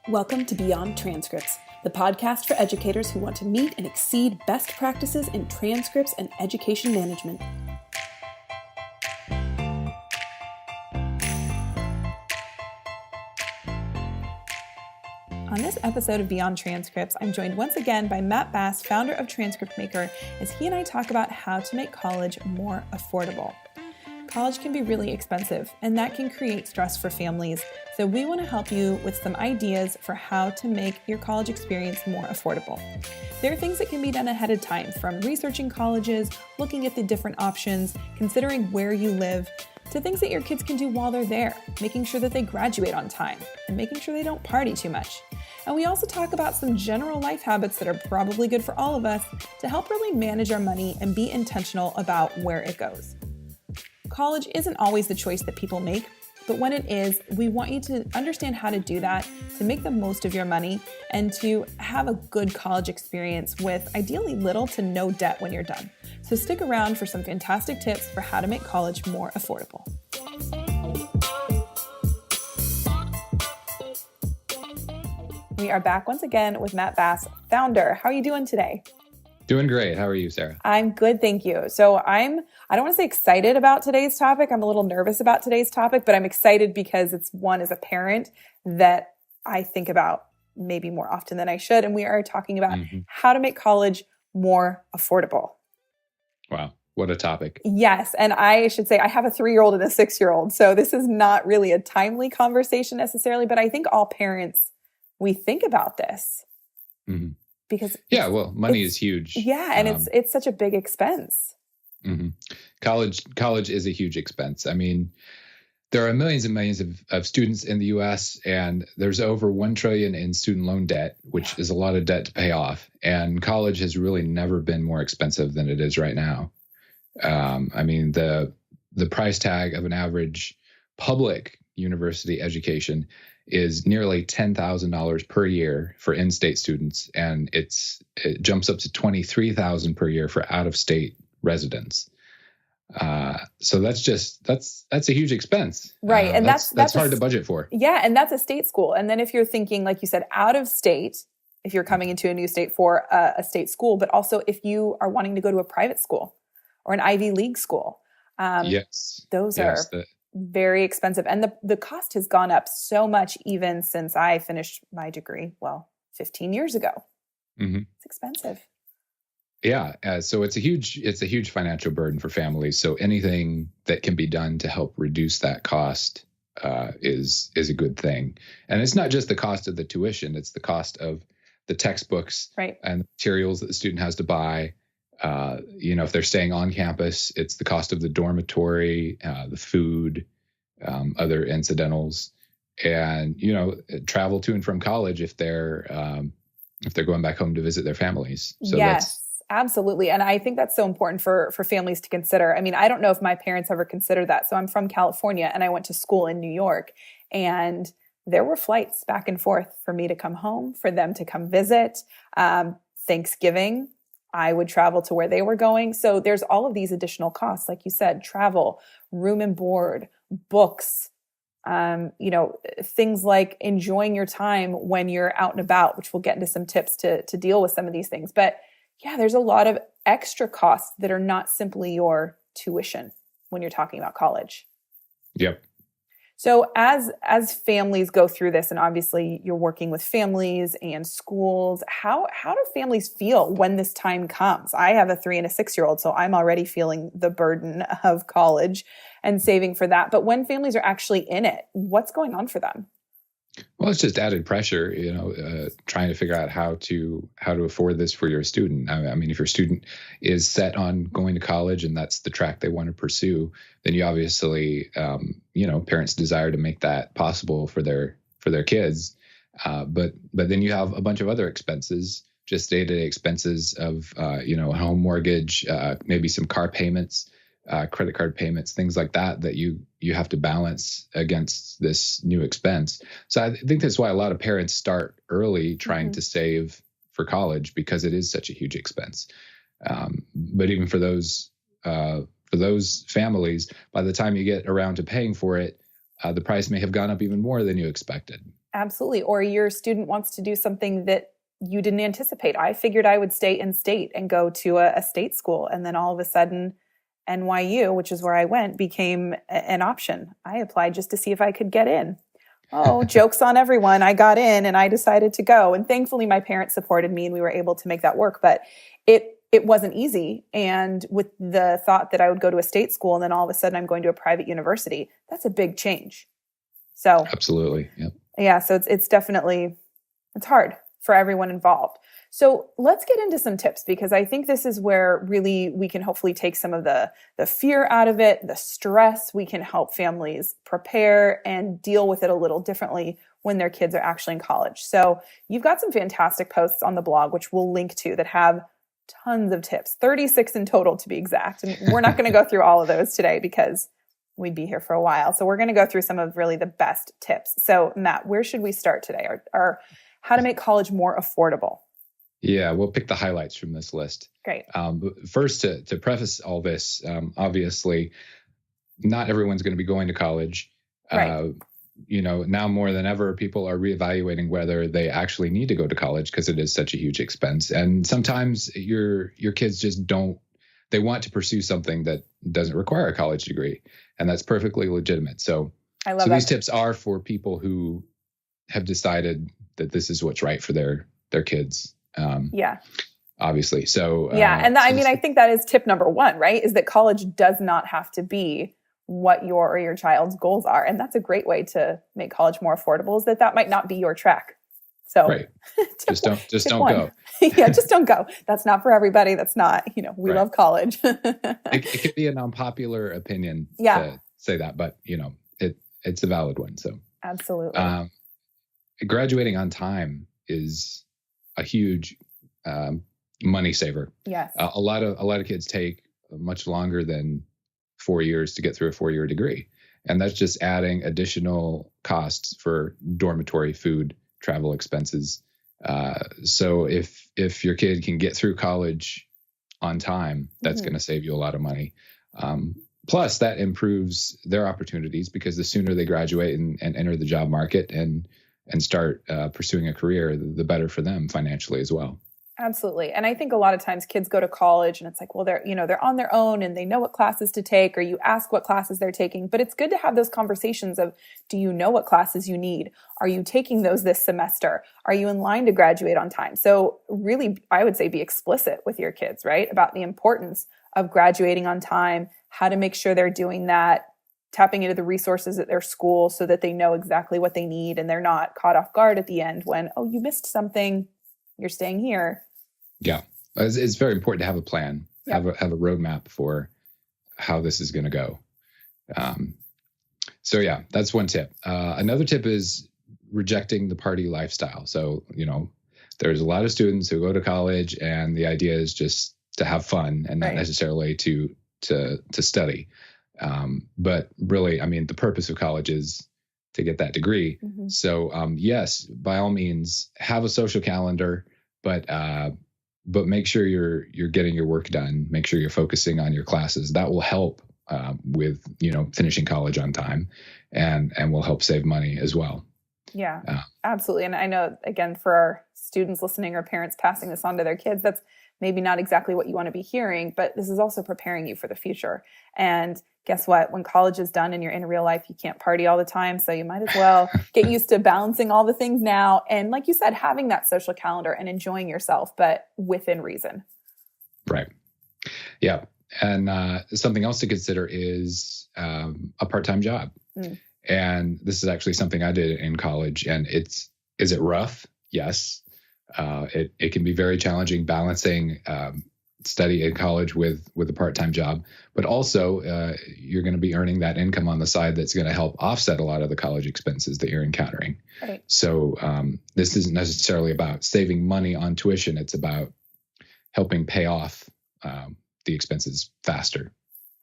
Welcome to Beyond Transcripts, the podcast for educators who want to meet and exceed best practices in transcripts and education management. On this episode of Beyond Transcripts, I'm joined once again by Matt Bass, founder of Transcript Maker, as he and I talk about how to make college more affordable. College can be really expensive, and that can create stress for families. So we want to help you with some ideas for how to make your college experience more affordable. There are things that can be done ahead of time, from researching colleges, looking at the different options, considering where you live, to things that your kids can do while they're there, making sure that they graduate on time, and making sure they don't party too much. And we also talk about some general life habits that are probably good for all of us to help really manage our money and be intentional about where it goes. College isn't always the choice that people make, but when it is, we want you to understand how to do that, to make the most of your money, and to have a good college experience with ideally little to no debt when you're done. So stick around for some fantastic tips for how to make college more affordable. We are back once again with Matt Bass, founder. How are you doing today? Doing great. How are you, Sarah? I'm good, thank you. So I don't want to say excited about today's topic. I'm a little nervous about today's topic, but I'm excited because it's one as a parent that I think about maybe more often than I should. And we are talking about how to make college more affordable. Wow. What a topic. Yes. And I should say I have a 3-year-old and a 6-year-old. So this is not really a timely conversation necessarily, but I think all parents, we think about this. Mm-hmm. Because money is huge. Yeah, and it's such a big expense. Mm-hmm. College is a huge expense. I mean, there are millions and millions of students in the U.S., and there's over $1 trillion in student loan debt, which is a lot of debt to pay off. And college has really never been more expensive than it is right now. I mean, the price tag of an average public university education is nearly $10,000 per year for in-state students, and it jumps up to $23,000 per year for out-of-state residents. So that's a huge expense, right? And that's hard to budget for. Yeah, and that's a state school. And then if you're thinking, like you said, out of state, if you're coming into a new state for a state school, but also if you are wanting to go to a private school or an Ivy League school, those are very expensive. And the cost has gone up so much even since I finished my degree, 15 years ago. Mm-hmm. It's expensive. Yeah. So it's a huge financial burden for families. So anything that can be done to help reduce that cost is a good thing. And it's not just the cost of the tuition, it's the cost of the textbooks and the materials that the student has to buy. If they're staying on campus, it's the cost of the dormitory, the food, other incidentals, and, travel to and from college if they're going back home to visit their families. So yes, absolutely. And I think that's so important for families to consider. I mean, I don't know if my parents ever considered that. So I'm from California and I went to school in New York, and there were flights back and forth for me to come home, for them to come visit. Thanksgiving, I would travel to where they were going. So there's all of these additional costs, like you said, travel, room and board, books, things like enjoying your time when you're out and about, which we'll get into some tips to deal with some of these things. But yeah, there's a lot of extra costs that are not simply your tuition when you're talking about college. Yep. So as families go through this, and obviously you're working with families and schools, how do families feel when this time comes? I have a 3 and a 6-year-old, so I'm already feeling the burden of college and saving for that. But when families are actually in it, what's going on for them? Well, it's just added pressure, trying to figure out how to afford this for your student. I mean, if your student is set on going to college and that's the track they want to pursue, then you obviously, parents desire to make that possible for their kids. But then you have a bunch of other expenses, just day-to-day expenses of, a home mortgage, maybe some car payments, credit card payments, things like that you have to balance against this new expense. So I think that's why a lot of parents start early trying to save for college, because it is such a huge expense. But even for those families, by the time you get around to paying for it, the price may have gone up even more than you expected. Absolutely. Or your student wants to do something that you didn't anticipate. I figured I would stay in state and go to a state school. And then all of a sudden, NYU, which is where I went, became an option. I applied just to see if I could get in. Oh, joke's on everyone. I got in and I decided to go. And thankfully, my parents supported me and we were able to make that work. But it wasn't easy. And with the thought that I would go to a state school and then all of a sudden I'm going to a private university, that's a big change. So absolutely. Yep. Yeah. So it's definitely, it's hard for everyone involved. So let's get into some tips, because I think this is where really we can hopefully take some of the fear out of it, the stress. We can help families prepare and deal with it a little differently when their kids are actually in college. So you've got some fantastic posts on the blog, which we'll link to, that have tons of tips, 36 in total to be exact. And we're not going to go through all of those today because we'd be here for a while. So we're going to go through some of really the best tips. So Matt, where should we start today? Our how to make college more affordable. Yeah, we'll pick the highlights from this list. Great. First, to preface all this, obviously, not everyone's going to be going to college. Right. Now more than ever, people are reevaluating whether they actually need to go to college because it is such a huge expense. And sometimes your kids just don't. They want to pursue something that doesn't require a college degree, and that's perfectly legitimate. So these tips are for people who have decided that this is what's right for their kids. Obviously. So and I think that is tip number one, right? Is that college does not have to be what your or your child's goals are. And that's a great way to make college more affordable, is that might not be your track. So right. just don't go. Yeah, just don't go. That's not for everybody. That's not, we love college. it could be an unpopular opinion to say that, but it's a valid one. So absolutely. Graduating on time is a huge money saver. Yes. A lot of kids take much longer than 4 years to get through a 4-year degree. And that's just adding additional costs for dormitory, food, travel expenses. So if your kid can get through college on time, that's going to save you a lot of money. Plus, that improves their opportunities, because the sooner they graduate and enter the job market and start pursuing a career, the better for them financially as well. Absolutely. And I think a lot of times kids go to college and it's like, well, they're on their own and they know what classes to take, or you ask what classes they're taking. But it's good to have those conversations of, do you know what classes you need? Are you taking those this semester? Are you in line to graduate on time? So really, I would say be explicit with your kids, right? About the importance of graduating on time, how to make sure they're doing that, tapping into the resources at their school so that they know exactly what they need and they're not caught off guard at the end when, oh, you missed something, you're staying here. Yeah, it's very important to have a plan, have a roadmap for how this is going to go. So that's one tip. Another tip is rejecting the party lifestyle. So, there's a lot of students who go to college and the idea is just to have fun and not necessarily to study. But really, the purpose of college is to get that degree. Mm-hmm. So, yes, by all means, have a social calendar, but make sure you're getting your work done. Make sure you're focusing on your classes. That will help with finishing college on time, and will help save money as well. Yeah, absolutely. And I know, again, for our students listening or parents passing this on to their kids, that's maybe not exactly what you want to be hearing, but this is also preparing you for the future. And guess what? When college is done and you're in real life, you can't party all the time. So you might as well get used to balancing all the things now. And like you said, having that social calendar and enjoying yourself, but within reason. Right. Yeah. And something else to consider is a part-time job. And this is actually something I did in college. And is it rough? Yes. It can be very challenging balancing study in college with a part-time job, but also you're going to be earning that income on the side that's going to help offset a lot of the college expenses that you're encountering. Right. So this isn't necessarily about saving money on tuition. It's about helping pay off the expenses faster.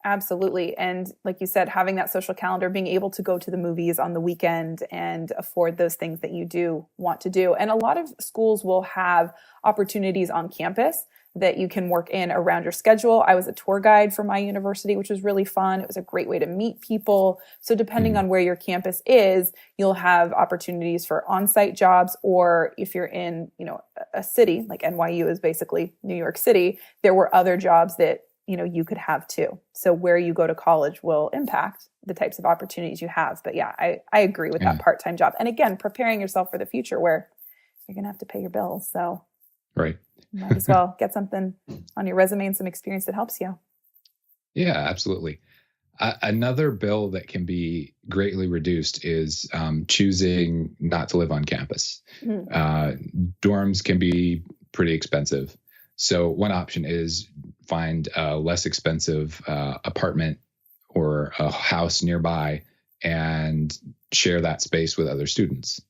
Absolutely. And like you said, having that social calendar, being able to go to the movies on the weekend and afford those things that you do want to do. And a lot of schools will have opportunities on campus that you can work in around your schedule. I was a tour guide for my university, which was really fun. It was a great way to meet people. So depending on where your campus is, you'll have opportunities for on-site jobs, or if you're in, a city like NYU is basically New York City, there were other jobs that you could have too. So where you go to college will impact the types of opportunities you have. But yeah, I agree with that part-time job. And again, preparing yourself for the future where you're going to have to pay your bills. So right. Might as well get something on your resume and some experience that helps you. Yeah, absolutely. Another bill that can be greatly reduced is choosing not to live on campus. Dorms can be pretty expensive. So one option is find a less expensive apartment or a house nearby and share that space with other students.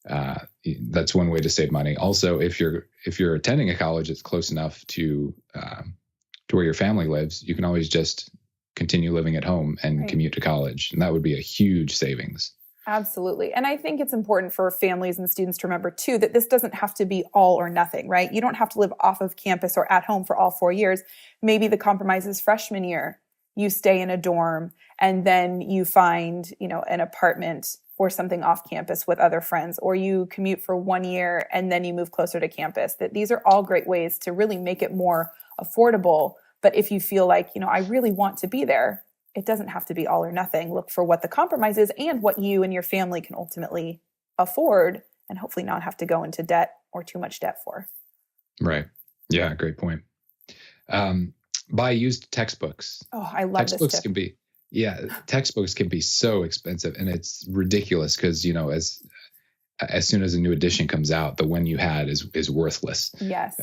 That's one way to save money. Also, if you're attending a college that's close enough to where your family lives, you can always just continue living at home and commute to college, and that would be a huge savings. Absolutely. And I think it's important for families and students to remember too that this doesn't have to be all or nothing, right? You don't have to live off of campus or at home for all 4 years. Maybe the compromise is freshman year, you stay in a dorm, and then you find, an apartment or something off campus with other friends, or you commute for 1 year and then you move closer to campus. That these are all great ways to really make it more affordable. But if you feel like, I really want to be there, it doesn't have to be all or nothing. Look for what the compromise is and what you and your family can ultimately afford and hopefully not have to go into debt or too much debt for. Right. Yeah, great point. Buy used textbooks. Oh, I love textbooks this tip. Textbooks can be so expensive, and it's ridiculous because, as soon as a new edition comes out, the one you had is worthless. Yes.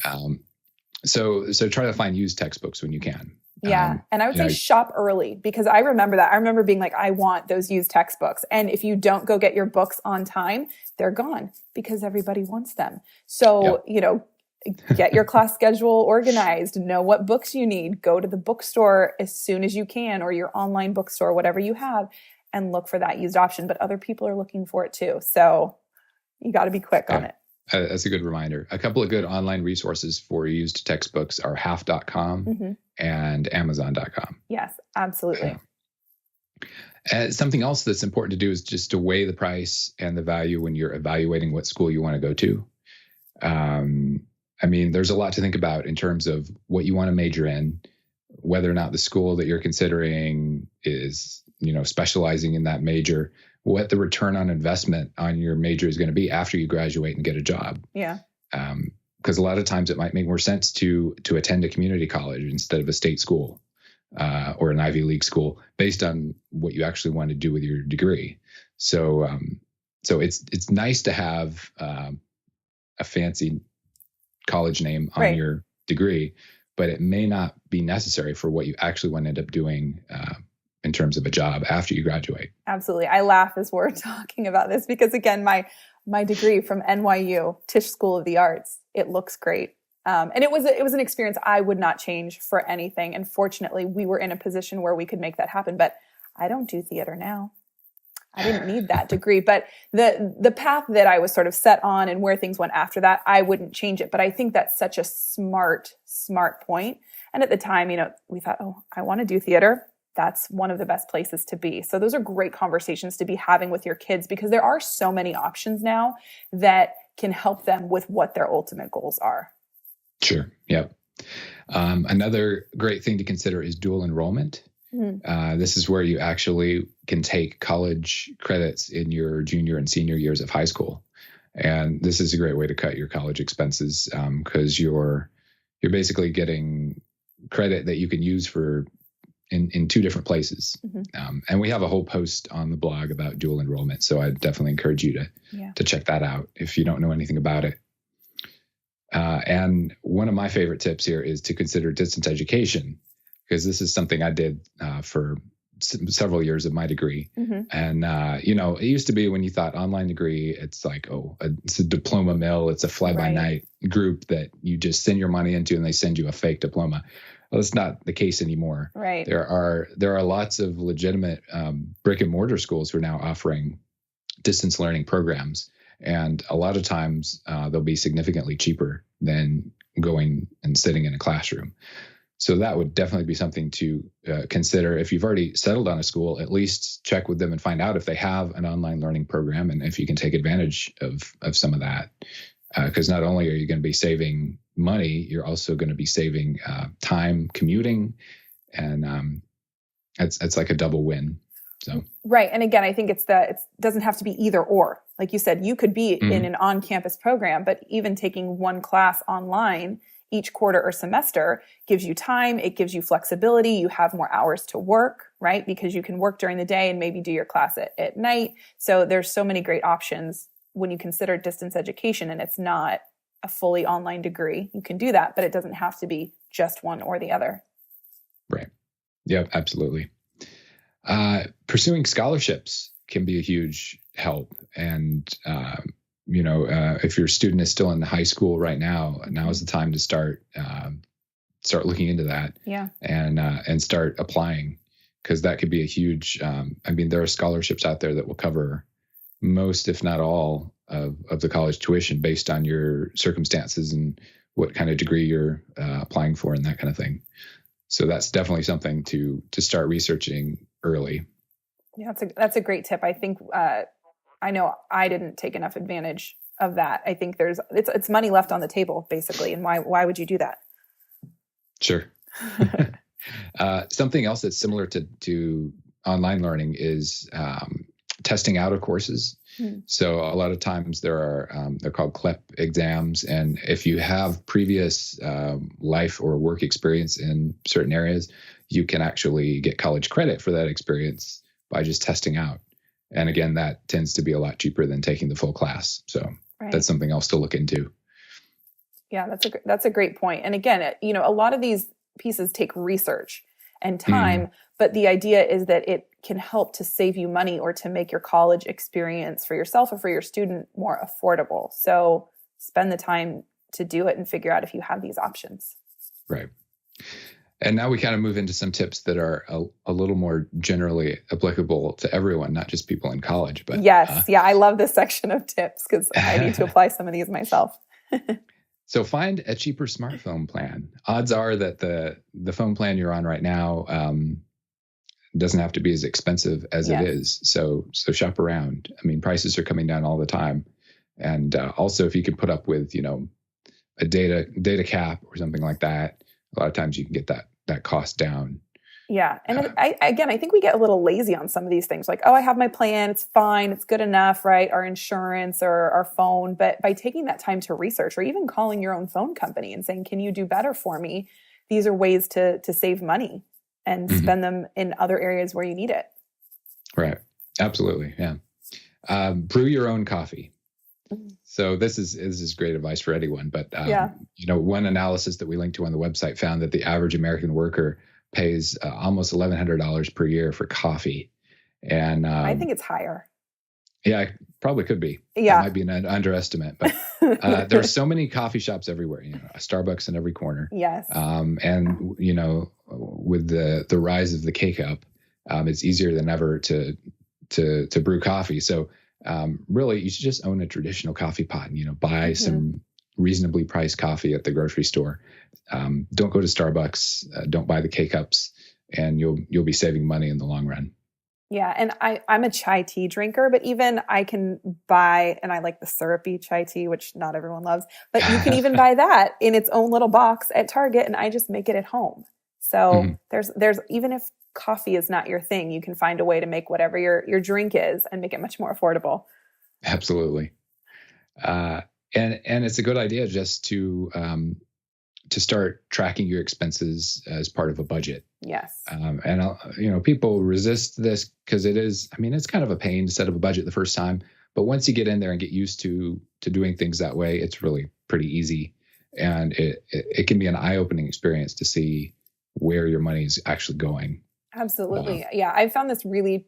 So try to find used textbooks when you can. Yeah. And I would say shop early, because I remember that. I remember being like, I want those used textbooks. And if you don't go get your books on time, they're gone because everybody wants them. So, get your class schedule organized, know what books you need, go to the bookstore as soon as you can, or your online bookstore, whatever you have, and look for that used option. But other people are looking for it too. So you got to be quick on it. That's a good reminder. A couple of good online resources for used textbooks are half.com and amazon.com. Yes, absolutely. Something else that's important to do is just to weigh the price and the value when you're evaluating what school you want to go to. There's a lot to think about in terms of what you want to major in, whether or not the school that you're considering is, specializing in that major, what the return on investment on your major is going to be after you graduate and get a job. Yeah. Because a lot of times it might make more sense to attend a community college instead of a state school or an Ivy League school based on what you actually want to do with your degree. So it's nice to have a fancy college name on your degree, but it may not be necessary for what you actually want to end up doing in terms of a job after you graduate. Absolutely. I laugh as we're talking about this because, again, my degree from NYU, Tisch School of the Arts, it looks great. And it was an experience I would not change for anything. And fortunately, we were in a position where we could make that happen. But I don't do theater now. I didn't need that degree. But the path that I was sort of set on and where things went after that, I wouldn't change it. But I think that's such a smart point. And at the time, we thought, I want to do theater. That's one of the best places to be. So those are great conversations to be having with your kids because there are so many options now that can help them with what their ultimate goals are. Sure. Yep. Another great thing to consider is dual enrollment. This is where you actually can take college credits in your junior and senior years of high school. And this is a great way to cut your college expenses because you're basically getting credit that you can use for in two different places. And we have a whole post on the blog about dual enrollment. So I definitely encourage you to check that out if you don't know anything about it. And one of my favorite tips here is to consider distance education, because this is something I did for several years of my degree. And, it used to be when you thought online degree, it's like, it's a diploma mill. It's a fly-by-night group that you just send your money into and they send you a fake diploma. Well, that's not the case anymore. Right. There are lots of legitimate brick and mortar schools who are now offering distance learning programs, and a lot of times they'll be significantly cheaper than going and sitting in a classroom. So that would definitely be something to consider. If you've already settled on a school, at least check with them and find out if they have an online learning program and if you can take advantage of some of that. Because not only are you going to be saving money, you're also going to be saving time commuting, and it's like a double win. So right, and again, I think it doesn't have to be either or. Like you said, you could be in an on-campus program, but even taking one class online each quarter or semester gives you time. It gives you flexibility. You have more hours to work, right? Because you can work during the day and maybe do your class at night. So there's so many great options when you consider distance education, and it's not a fully online degree. You can do that, but it doesn't have to be just one or the other. Right. Yeah, absolutely. Pursuing scholarships can be a huge help. And, if your student is still in high school right now is the time to start looking into that. Yeah. And start applying, because that could be a huge, there are scholarships out there that will cover most, if not all, of the college tuition based on your circumstances and what kind of degree you're applying for and that kind of thing. So that's definitely something to start researching early. Yeah, that's a great tip. I think I know I didn't take enough advantage of that. I think it's money left on the table, basically. And why would you do that? Sure. Something else that's similar to online learning is testing out of courses. So a lot of times there are they're called CLEP exams, and if you have previous life or work experience in certain areas, you can actually get college credit for that experience by just testing out. And again, that tends to be a lot cheaper than taking the full class. So That's something else to look into. Yeah, that's a great point. And again, a lot of these pieces take research and time, but the idea is that it can help to save you money or to make your college experience for yourself or for your student more affordable. So spend the time to do it and figure out if you have these options. Right. And now we kind of move into some tips that are a little more generally applicable to everyone, not just people in college. But yes, I love this section of tips because I need to apply some of these myself. So find a cheaper smartphone plan. Odds are that the phone plan you're on right now doesn't have to be as expensive as it is. So shop around. Prices are coming down all the time. And also, if you can put up with, a data cap or something like that, a lot of times you can get that cost down. Yeah. And I think we get a little lazy on some of these things. Like, oh, I have my plan. It's fine. It's good enough, right? Our insurance or our phone. But by taking that time to research or even calling your own phone company and saying, can you do better for me? These are ways to save money and spend them in other areas where you need it. Right. Absolutely. Yeah. Brew your own coffee. So this is great advice for anyone. But, one analysis that we linked to on the website found that the average American worker pays almost $1,100 per year for coffee. And I think it's higher. Yeah, it probably could be. Yeah. It might be an underestimate, but there are so many coffee shops everywhere, a Starbucks in every corner. Yes. And, with the rise of the K-Cup, it's easier than ever to brew coffee. So really, you should just own a traditional coffee pot and, buy some reasonably priced coffee at the grocery store. Don't go to Starbucks. Don't buy the K-Cups, and you'll be saving money in the long run. Yeah. And I'm a chai tea drinker, but even I can buy, and I like the syrupy chai tea, which not everyone loves, but you can even buy that in its own little box at Target, and I just make it at home. So there's even if coffee is not your thing, you can find a way to make whatever your drink is and make it much more affordable. Absolutely. And it's a good idea just to start tracking your expenses as part of a budget. Yes. And people resist this because it's kind of a pain to set up a budget the first time, but once you get in there and get used to doing things that way, it's really pretty easy. And it can be an eye-opening experience to see where your money is actually going. Absolutely. Yeah. I found this really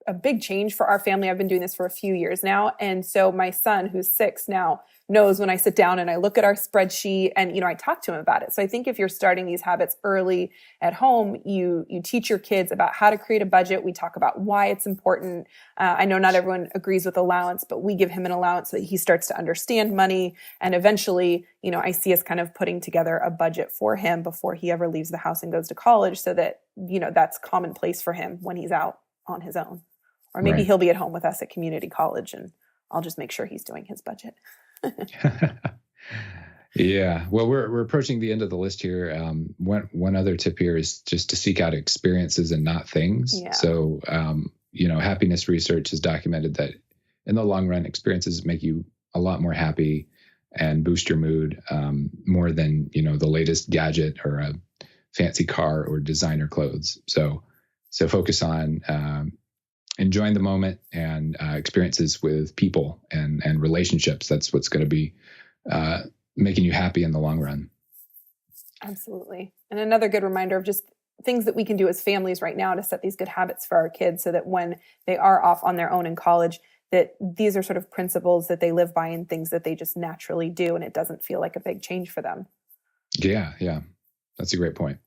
a big change for our family. I've been doing this for a few years now. And so my son, who's 6 now, knows when I sit down and I look at our spreadsheet and, I talk to him about it. So I think if you're starting these habits early at home, you teach your kids about how to create a budget. We talk about why it's important. I know not everyone agrees with allowance, but we give him an allowance so that he starts to understand money. And eventually, I see us kind of putting together a budget for him before he ever leaves the house and goes to college so that, that's commonplace for him when he's out on his own. Or maybe Right. He'll be at home with us at community college and I'll just make sure he's doing his budget. Yeah. Well, we're approaching the end of the list here. One other tip here is just to seek out experiences and not things. Yeah. So, happiness research has documented that in the long run, experiences make you a lot more happy and boost your mood more than, the latest gadget or a fancy car or designer clothes. So focus on enjoying the moment and experiences with people and relationships. That's what's going to be making you happy in the long run. Absolutely. And another good reminder of just things that we can do as families right now to set these good habits for our kids so that when they are off on their own in college, that these are sort of principles that they live by and things that they just naturally do. And it doesn't feel like a big change for them. Yeah. That's a great point.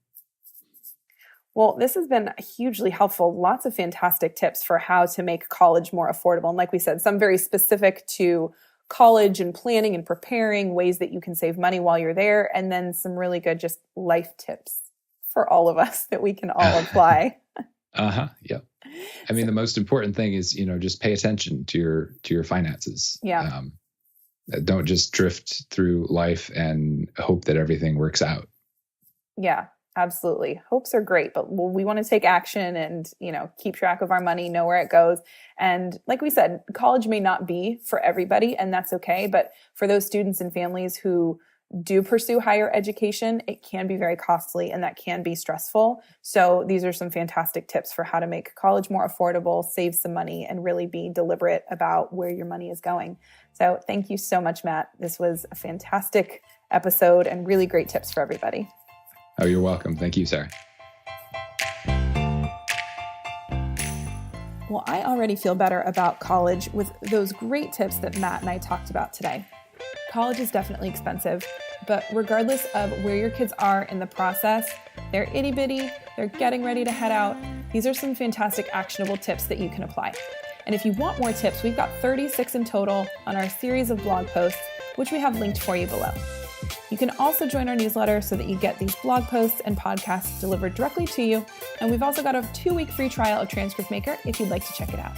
Well, this has been hugely helpful. Lots of fantastic tips for how to make college more affordable. And like we said, some very specific to college and planning and preparing, ways that you can save money while you're there, and then some really good just life tips for all of us that we can all apply. Yep. I mean, the most important thing is, just pay attention to your finances. Yeah. Don't just drift through life and hope that everything works out. Yeah. Absolutely. Hopes are great, but we want to take action and, keep track of our money, know where it goes. And like we said, college may not be for everybody, and that's okay. But for those students and families who do pursue higher education, it can be very costly and that can be stressful. So these are some fantastic tips for how to make college more affordable, save some money, and really be deliberate about where your money is going. So thank you so much, Matt. This was a fantastic episode and really great tips for everybody. Oh, you're welcome. Thank you, Sarah. Well, I already feel better about college with those great tips that Matt and I talked about today. College is definitely expensive, but regardless of where your kids are in the process, they're itty bitty, they're getting ready to head out. These are some fantastic actionable tips that you can apply. And if you want more tips, we've got 36 in total on our series of blog posts, which we have linked for you below. You can also join our newsletter so that you get these blog posts and podcasts delivered directly to you. And we've also got a 2-week free trial of Transcript Maker if you'd like to check it out.